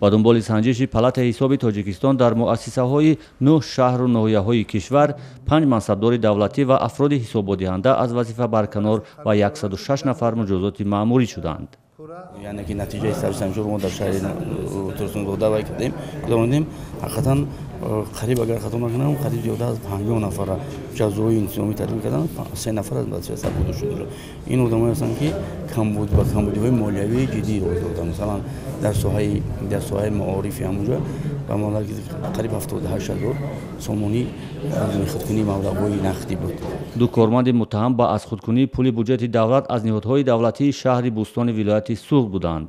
ба дунболи санҷиши палатаи ҳисоби тоҷикистон дар муассисаҳои 9 шаҳру ноҳияҳои кишвар 5 мансабдори давлатӣ ва афроди ҳисоббодиҳанда аз вазифа барканор ва 106 нафар муҷозоти маъмурӣ шуданд. яъне ки натиҷаи сарсанҷур мо дар шаҳри турсундода вай кардем гузарондем. ҳақиқатан қариб агар хато накунам қариб зиёда аз 50 нафара ҷазои интизомӣ татбиқ кардан, 3 нафар аз вазифа сарбурда шуданд. ин одамоне ҳастанд ки камбуд ва камбудиҳои молиявии ҷиддӣ рӯй доданд. масалан дар соҳаи маорифи ҳамонҷо ба маблағи қариб 78000 сомонӣ аз худкунии маблағҳои нақдӣ буд. ду корманди муттаҳам ба аз худкунии пули буҷети давлат аз ниҳодҳои давлатии шаҳри Бустони вилояти Суғд буданд.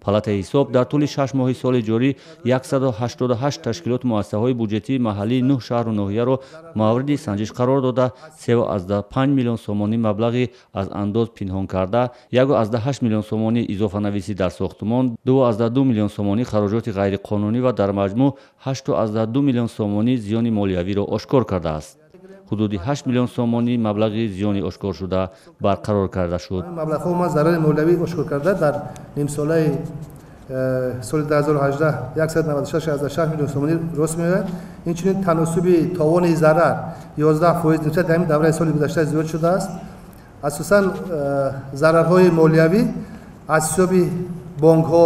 палатаи ҳисоб дар тӯли 6 моҳи соли ҷорӣ 188 ташкилот муассисаҳои буҷетии маҳаллии 9 шаҳру ноҳияро мавриди санҷиш қарор дода 3,5 миллион сомонӣ маблағи аз андоз пинҳон карда, 1,8 миллион сомонӣ изофанависӣ дар сохтумон, 2,2 миллион сомонӣ хароҷоти ғайриқонунӣ ва дар маҷмӯъ 8,2 миллион сомонӣ зиёни молиявиро ошкор кардааст. ҳудуди 8 миллион сомонӣ маблағи зиёни ошкоршуда барқарор карда шуд. маблағҳо ма зарари молиявӣ ошкор карда дар нимсолаи соли 2018 196,6 миллион сомонӣ рост меояд. инчунин таносуби товони зарар 11% нисбат дар давраи соли гузашта зиёд шудааст. асосан зарарҳои молиявӣ аз ҳисоби бонкҳо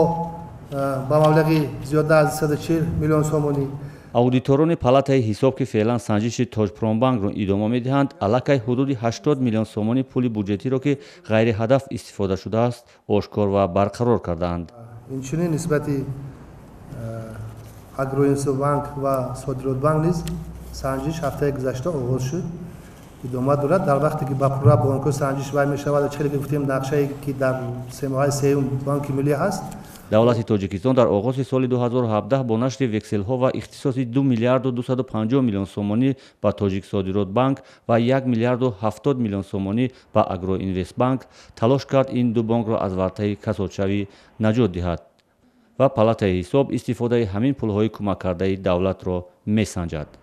ба маблағи зиёда аз 140 миллион сомонӣ. аудиторони палатаи ҳисоб ки феълан санҷиши Тоҷпромбанкро идома медиҳанд, аллакай ҳудуди 80 миллион сомонӣ пули буҷетиро ки ғайриҳадаф истифода шудааст ошкор ва барқарор кардаанд. инчунин нисбати Агроинсофтбанк ва Содиротбанк низ санҷиш ҳафтаи гузашта оғоз шуд, идома дорад. дар вақте ки ба пурра бонкҳо санҷиш вай мешавад, чиқдре ки гуфтем нақшае ки дар семоҳаи сеюм банки миллӣ ҳаст. давлати тоҷикистон дар оғози соли 2017 бо нашри векселҳо ва ихтисоси 2 миллиарду 250 миллион сомонӣ ба Тоҷиксодиротбанк ва 1 миллиарду 70 миллион сомонӣ ба Агроинвестбанк талош кард ин ду бонкро аз вартаи касодшавӣ наҷот диҳад ва палатаи ҳисоб истифодаи ҳамин пулҳои кӯмаккардаи давлатро месанҷад.